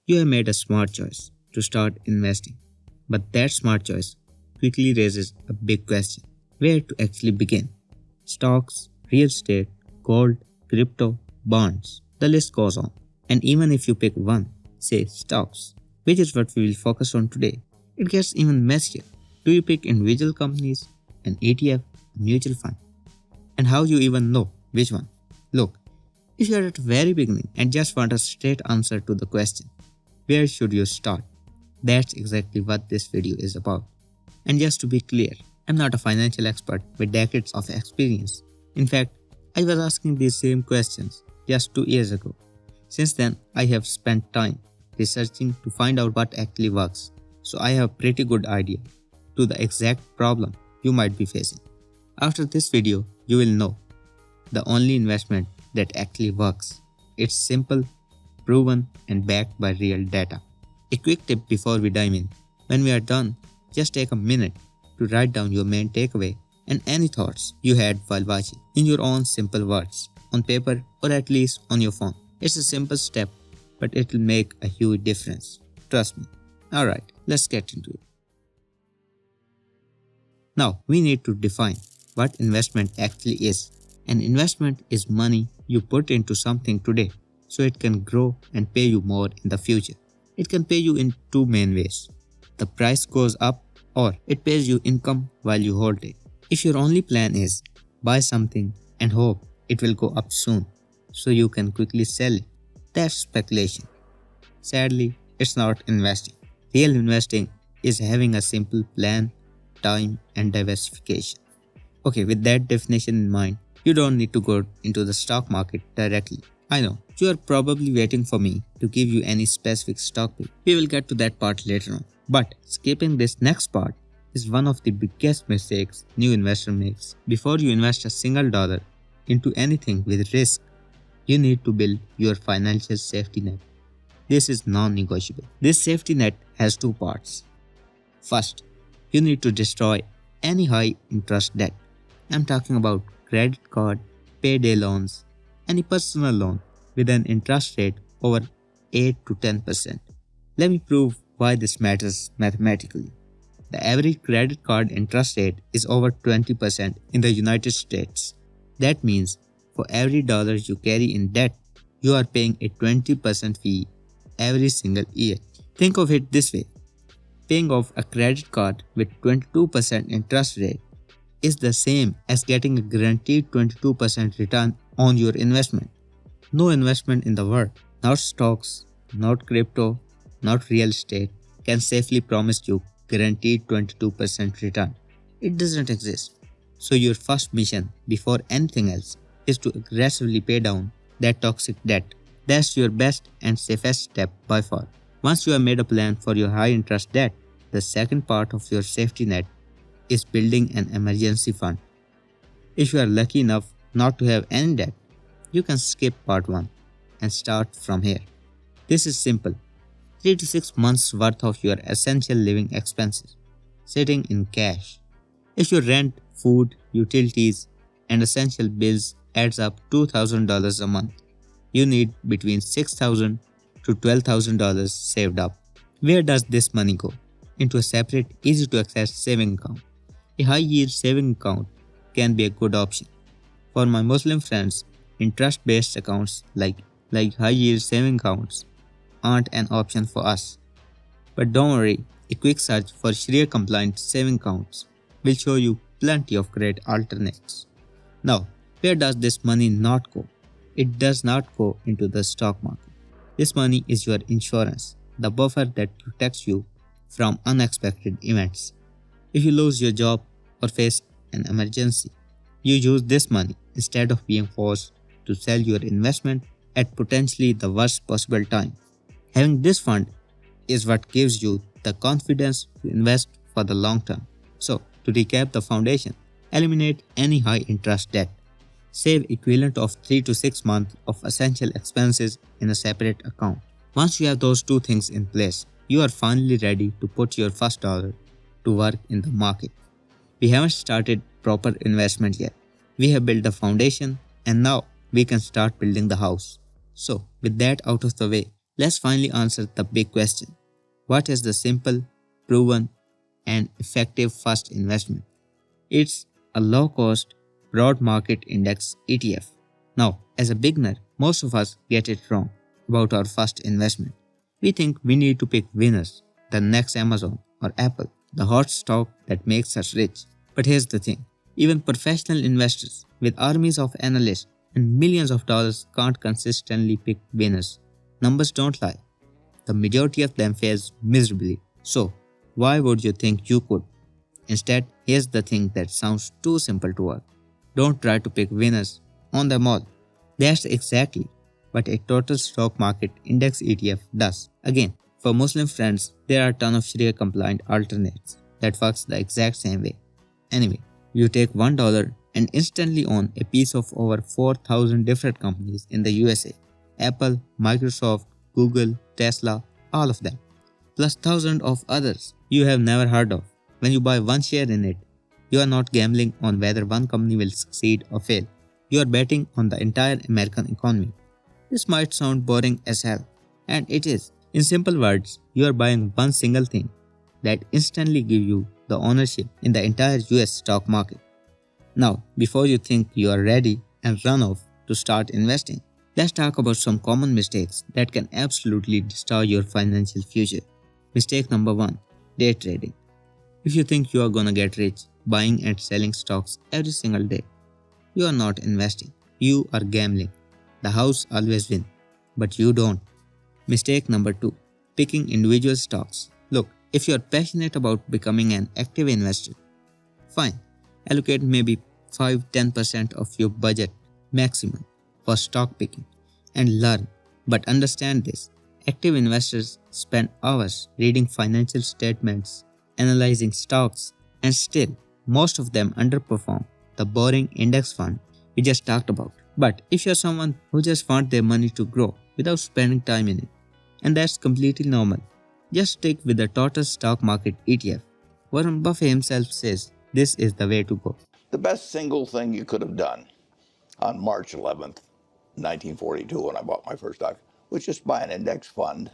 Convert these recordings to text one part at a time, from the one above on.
You have made a smart choice to start investing, but that smart choice quickly raises a big question: where to actually begin? Stocks, real estate, gold, crypto, bonds. The list goes on. And even if you pick one, say stocks, which is what we will focus on today, it gets even messier. Do you pick individual companies, an ETF, a mutual fund? And how you even know which one? Look, if you are at the very beginning and just want a straight answer to the question, where should you start? That's exactly what this video is about. And just to be clear, I'm not a financial expert with decades of experience. In fact, I was asking these same questions just 2 years ago. Since then, I have spent time researching to find out what actually works, so I have a pretty good idea to the exact problem you might be facing. After this video, you will know the only investment that actually works. It's simple, proven, and backed by real data. A quick tip before we dive in: when we are done, just take a minute to write down your main takeaway and any thoughts you had while watching in your own simple words, on paper or at least on your phone. It's a simple step, but it will make a huge difference. Trust me. Alright, let's get into it. Now, we need to define what investment actually is. An investment is money you put into something today so it can grow and pay you more in the future. It can pay you in two main ways. The price goes up, or it pays you income while you hold it. If your only plan is buy something and hope it will go up soon so you can quickly sell it, that's speculation. Sadly, it's not investing. Real investing is having a simple plan, time, and diversification. Okay, with that definition in mind, you don't need to go into the stock market directly. I know, you are probably waiting for me to give you any specific stock pick. We will get to that part later on. But skipping this next part is one of the biggest mistakes new investor makes. Before you invest a single dollar into anything with risk, you need to build your financial safety net. This is non-negotiable. This safety net has two parts. First, you need to destroy any high interest debt. I'm talking about credit card, payday loans, any personal loan with an interest rate over 8 to 10%. Let me prove why this matters mathematically. The average credit card interest rate is over 20% in the United States. That means for every dollar you carry in debt, you are paying a 20% fee every single year. Think of it this way: paying off a credit card with 22% interest rate is the same as getting a guaranteed 22% return on your investment. No investment in the world, not stocks, not crypto, not real estate, can safely promise you guaranteed 22% return. It doesn't exist. So your first mission before anything else is to aggressively pay down that toxic debt. That's your best and safest step by far. Once you have made a plan for your high interest debt, the second part of your safety net is building an emergency fund. If you are lucky enough not to have any debt, you can skip part 1 and start from here. This is simple: 3 to 6 months worth of your essential living expenses sitting in cash. If your rent, food, utilities, and essential bills adds up $2,000 a month, you need between $6,000 to $12,000 saved up. Where does this money go? Into a separate, easy to access saving account. A high yield saving account can be a good option. For my Muslim friends, interest based accounts like high yield saving accounts aren't an option for us. But don't worry, a quick search for Sharia compliant saving accounts will show you plenty of great alternates. Now, where does this money not go? It does not go into the stock market. This money is your insurance, the buffer that protects you from unexpected events. If you lose your job or face an emergency, you use this money instead of being forced to sell your investment at potentially the worst possible time. Having this fund is what gives you the confidence to invest for the long term. So, to recap the foundation: eliminate any high interest debt. Save equivalent of 3 to 6 months of essential expenses in a separate account. Once you have those two things in place, you are finally ready to put your first dollar to work in the market. We haven't started proper investment yet. We have built the foundation and now we can start building the house. So, with that out of the way, Let's finally answer the big question. What is the simple, proven, and effective first investment? It's a low cost, broad market index ETF. Now, as a beginner, most of us get it wrong about our first investment. We think we need to pick winners, the next Amazon or Apple, the hot stock that makes us rich. But here's the thing, even professional investors with armies of analysts and millions of dollars can't consistently pick winners. Numbers don't lie. The majority of them fails miserably. So, why would you think you could? Instead, here's the thing that sounds too simple to work. Don't try to pick winners on them all. That's exactly what a total stock market index ETF does. Again, for Muslim friends, there are a ton of Sharia compliant alternates that works the exact same way. Anyway, you take $1 and instantly own a piece of over 4,000 different companies in the USA. Apple, Microsoft, Google, Tesla, all of them. Plus thousands of others you have never heard of. When you buy one share in it, you are not gambling on whether one company will succeed or fail. You are betting on the entire American economy. This might sound boring as hell, and it is. In simple words, you are buying one single thing that instantly gives you the ownership in the entire US stock market. Now, before you think you are ready and run off to start investing, let's talk about some common mistakes that can absolutely destroy your financial future. Mistake number 1, day trading. If you think you are gonna get rich buying and selling stocks every single day, you are not investing. You are gambling. The house always wins, but you don't. Mistake number 2, picking individual stocks. Look, if you are passionate about becoming an active investor, fine, allocate maybe 5-10% of your budget maximum for stock picking and learn. But understand this, active investors spend hours reading financial statements, analyzing stocks, and still, most of them underperform the boring index fund we just talked about. But if you're someone who just wants their money to grow without spending time in it, and that's completely normal, just stick with the total stock market ETF. Warren Buffett himself says this is the way to go. The best single thing you could have done on March 11th, 1942, when I bought my first stock, was just buy an index fund.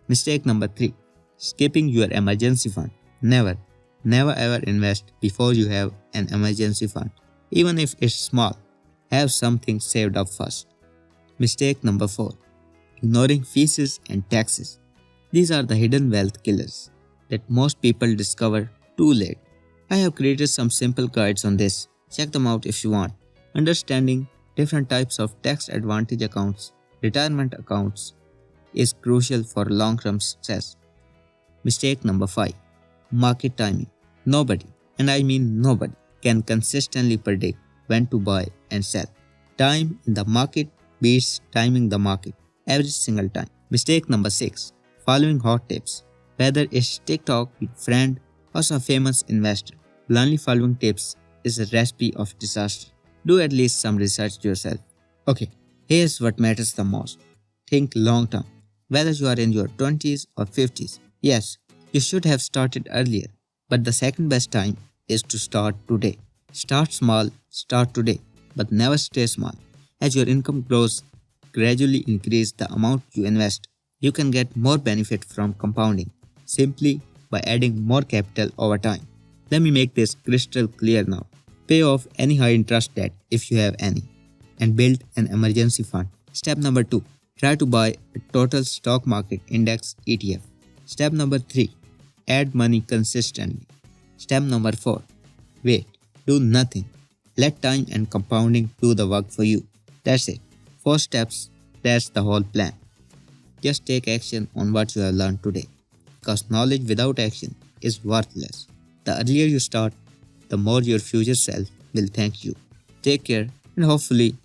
Mistake number 3, skipping your emergency fund. Never ever invest before you have an emergency fund. Even if it's small, have something saved up first. Mistake number 4, ignoring fees and taxes. These are the hidden wealth killers that most people discover too late. I have created some simple guides on this. Check them out if you want. Understanding different types of tax advantage accounts, retirement accounts, is crucial for long-term success. Mistake number 5, market timing. Nobody, and I mean nobody, can consistently predict when to buy and sell. Time in the market beats timing the market every single time. Mistake number 6, following hot tips. Whether it's TikTok, your friend, or some famous investor, blindly following tips is a recipe of disaster. Do at least some research yourself. Okay, here's what matters the most. Think long term. Whether you are in your 20s or 50s, yes, you should have started earlier, but the second best time is to start today. Start small, start today, but never stay small. As your income grows, gradually increase the amount you invest. You can get more benefit from compounding simply by adding more capital over time. Let me make this crystal clear now. Pay off any high interest debt if you have any, and build an emergency fund. Step number 2, try to buy a total stock market index ETF. Step number 3, add money consistently. Step number 4, wait, do nothing. Let time and compounding do the work for you. That's it. 4 steps, that's the whole plan. Just take action on what you have learned today, because knowledge without action is worthless. The earlier you start, the more your future self will thank you. Take care, and hopefully,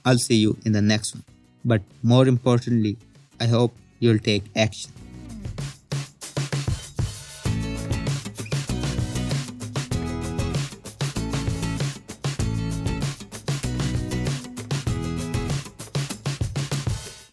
I'll see you in the next one. But more importantly, I hope you'll take action.